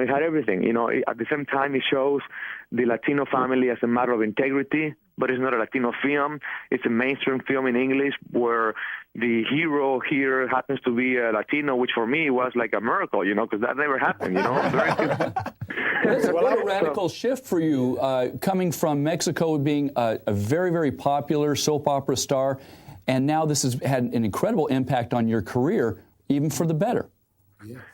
it had everything. At the same time, it shows the Latino family as a matter of integrity, but it's not a Latino film. It's a mainstream film in English where the hero here happens to be a Latino, which for me was like a miracle, because that never happened, It's what a radical shift for you, coming from Mexico, being a very, very popular soap opera star, and now this has had an incredible impact on your career, even for the better.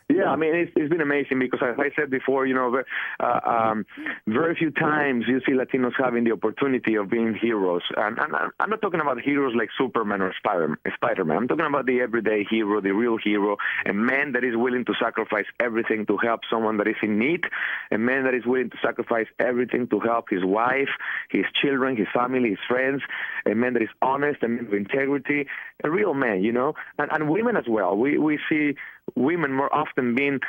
Yeah, I mean, it's been amazing because, as I said before, very few times you see Latinos having the opportunity of being heroes. And I'm not talking about heroes like Superman or Spider-Man. I'm talking about the everyday hero, the real hero, a man that is willing to sacrifice everything to help someone that is in need, a man that is willing to sacrifice everything to help his wife, his children, his family, his friends, a man that is honest, a man of integrity, a real man, and women as well. We see women more often being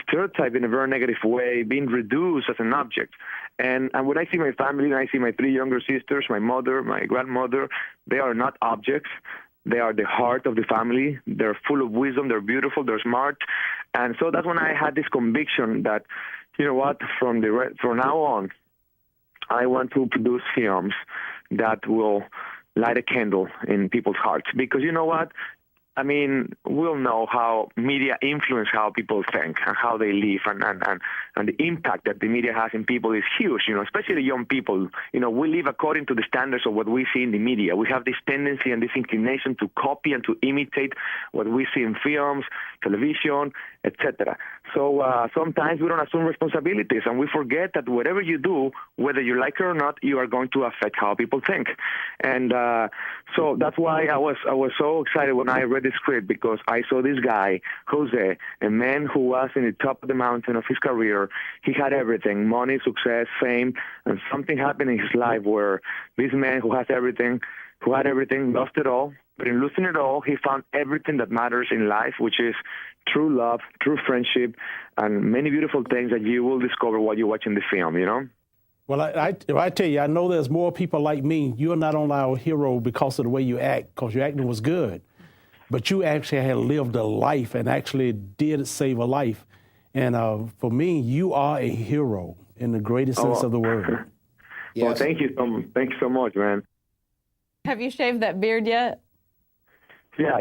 stereotyped in a very negative way, being reduced as an object. And when I see my family, and I see my 3 younger sisters, my mother, my grandmother, they are not objects. They are the heart of the family. They're full of wisdom. They're beautiful. They're smart. And so that's when I had this conviction that, from now on, I want to produce films that will light a candle in people's hearts. Because you know what? I mean, we'll know how media influence how people think and how they live, and the impact that the media has in people is huge, especially the young people. We live according to the standards of what we see in the media. We have this tendency and this inclination to copy and to imitate what we see in films, television, etc. So sometimes we don't assume responsibilities, and we forget that whatever you do, whether you like it or not, you are going to affect how people think. And so that's why I was so excited when I read the script, because I saw this guy, Jose, a man who was in the top of the mountain of his career. He had everything: money, success, fame, and something happened in his life where this man who had everything, lost it all. But in losing it all, he found everything that matters in life, which is true love, true friendship, and many beautiful things that you will discover while you're watching the film, Well, I tell you, I know there's more people like me. You're not only our hero because of the way you act, because your acting was good, but you actually had lived a life and actually did save a life. And for me, you are a hero in the greatest sense of the word. Yes. Well, thank you so much, man. Have you shaved that beard yet? Yeah.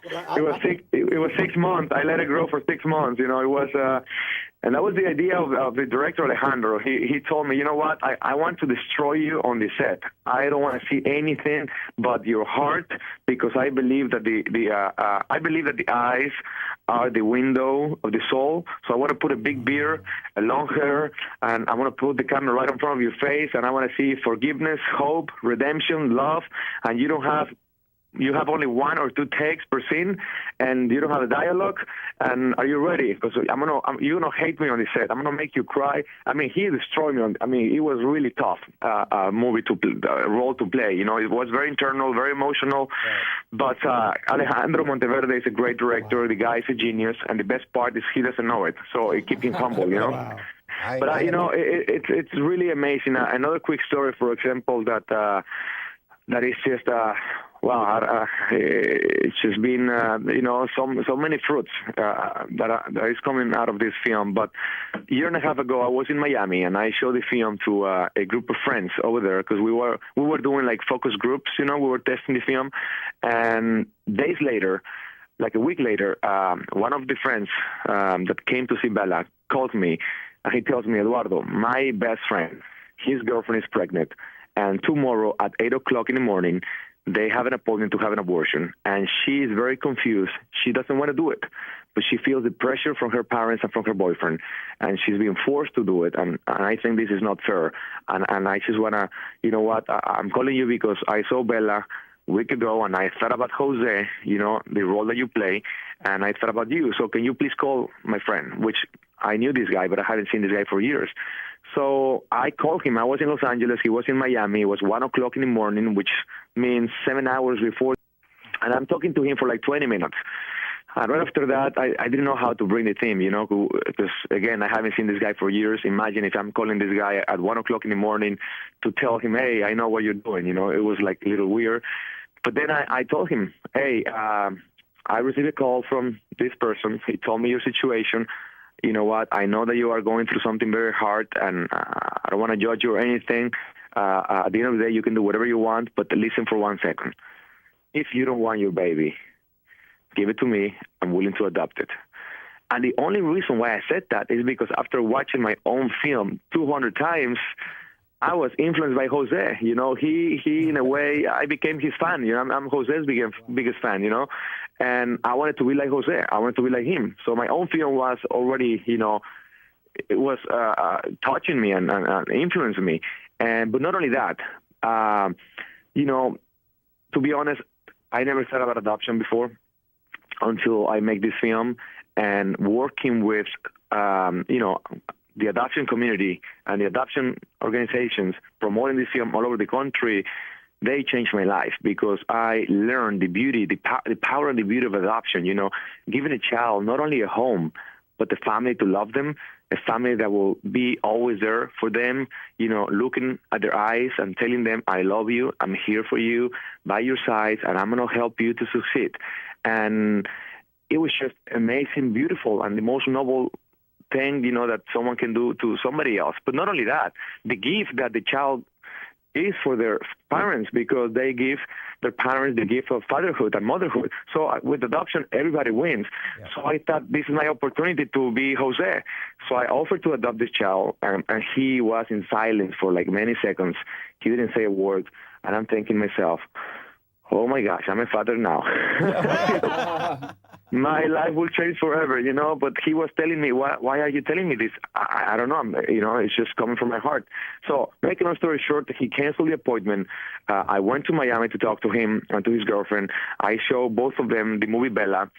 It was 6 months. I let it grow for 6 months. It was, and that was the idea of the director, Alejandro. He told me, you know what? I want to destroy you on the set. I don't want to see anything but your heart, because I believe that the eyes are the window of the soul. So I want to put a big beard, a long hair, and I want to put the camera right in front of your face, and I want to see forgiveness, hope, redemption, love, and you have only 1 or 2 takes per scene, and you don't have a dialogue. And are you ready? Because you're gonna hate me on the set. I'm gonna make you cry. I mean, he destroyed me. It was really tough role to play. It was very internal, very emotional. Right. But Alejandro Monteverde is a great director. The guy is a genius, and the best part is he doesn't know it. So it keeps him humble. Wow. But it's really amazing. Another quick story, for example, that is just. Wow, it's just been, so many fruits that is coming out of this film. But a year and a half ago, I was in Miami, and I showed the film to a group of friends over there, because we were doing like focus groups. We were testing the film, and days later, like a week later, one of the friends that came to see Bella calls me, and he tells me, Eduardo, my best friend, his girlfriend is pregnant, and tomorrow at 8 o'clock in the morning, they have an appointment to have an abortion, and she is very confused. She doesn't want to do it, but she feels the pressure from her parents and from her boyfriend, and she's being forced to do it, and I think this is not fair. And I just want to, I'm calling you because I saw Bella a week ago, and I thought about Jose, the role that you play, and I thought about you. So can you please call my friend, which I knew this guy, but I hadn't seen this guy for years. So I called him. I was in Los Angeles. He was in Miami. It was 1 o'clock in the morning, which means 7 hours before. And I'm talking to him for like 20 minutes. And right after that, I didn't know how to bring the team, because, again, I haven't seen this guy for years. Imagine if I'm calling this guy at 1 o'clock in the morning to tell him, hey, I know what you're doing. It was like a little weird. But then I told him, hey, I received a call from this person. He told me your situation. you know what, I know that you are going through something very hard, and I don't want to judge you or anything. At the end of the day, you can do whatever you want, but listen for 1 second. If you don't want your baby, give it to me. I'm willing to adopt it. And the only reason why I said that is because after watching my own film 200 times, I was influenced by Jose. You know, he in a way, I became his fan. You know, I'm Jose's biggest fan, you know. And I wanted to be like Jose. I wanted to be like him. So my own film was already, you know, it was touching me and influencing me. But not only that, you know, to be honest, I never thought about adoption before until I make this film. And working with, you know, the adoption community and the adoption organizations promoting this film all over the country, they changed my life because I learned the beauty, the power and the beauty of adoption, you know, giving a child not only a home, but the family to love them, a family that will be always there for them, you know, looking at their eyes and telling them, I love you, I'm here for you, by your side, and I'm going to help you to succeed. And it was just amazing, beautiful, and the most noble thing, you know, that someone can do to somebody else. But not only that, the gift that the child is for their parents, because they give their parents the gift of fatherhood and motherhood. So with adoption, everybody wins. Yeah. So I thought this is my opportunity to be Jose. So I offered to adopt this child, and he was in silence for like many seconds. He didn't say a word. And I'm thinking myself, oh my gosh, I'm a father now. My life will change forever, you know, but he was telling me, why are you telling me this? I don't know, you know, it's just coming from my heart. So making a long story short, he canceled the appointment. I went to Miami to talk to him and to his girlfriend. I showed both of them the movie Bella,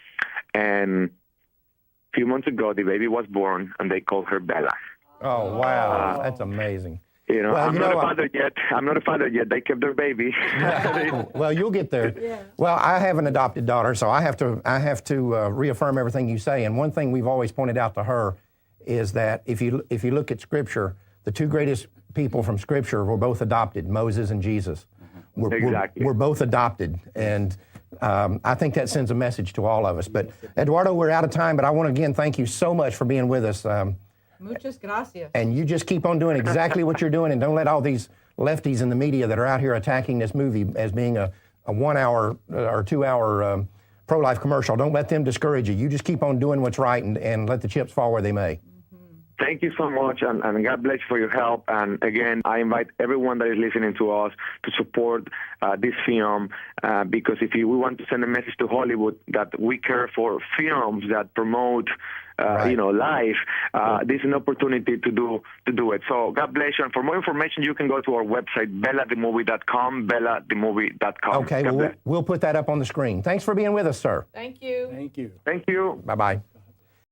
and a few months ago, the baby was born, and they called her Bella. Oh, wow. That's amazing. You know, well, I'm not a father yet. I'm not a father yet. They kept their baby. Well, you'll get there. Yeah. Well, I have an adopted daughter, so I have to reaffirm everything you say. And one thing we've always pointed out to her is that if you look at Scripture, the two greatest people from Scripture were both adopted, Moses and Jesus. We're both adopted, and I think that sends a message to all of us. But Eduardo, we're out of time, but I want to again thank you so much for being with us. Muchas gracias. And you just keep on doing exactly what you're doing, and don't let all these lefties in the media that are out here attacking this movie as being a 1 hour or 2 hour pro-life commercial. Don't let them discourage you. You just keep on doing what's right and let the chips fall where they may. Thank you so much, and God bless you for your help. And again, I invite everyone that is listening to us to support this film, because if we want to send a message to Hollywood that we care for films that promote right. You know, life, this is an opportunity to do it. So God bless you. And for more information, you can go to our website, bellathemovie.com, bellathemovie.com. Okay, we'll put that up on the screen. Thanks for being with us, sir. Thank you. Thank you. Thank you. Bye-bye.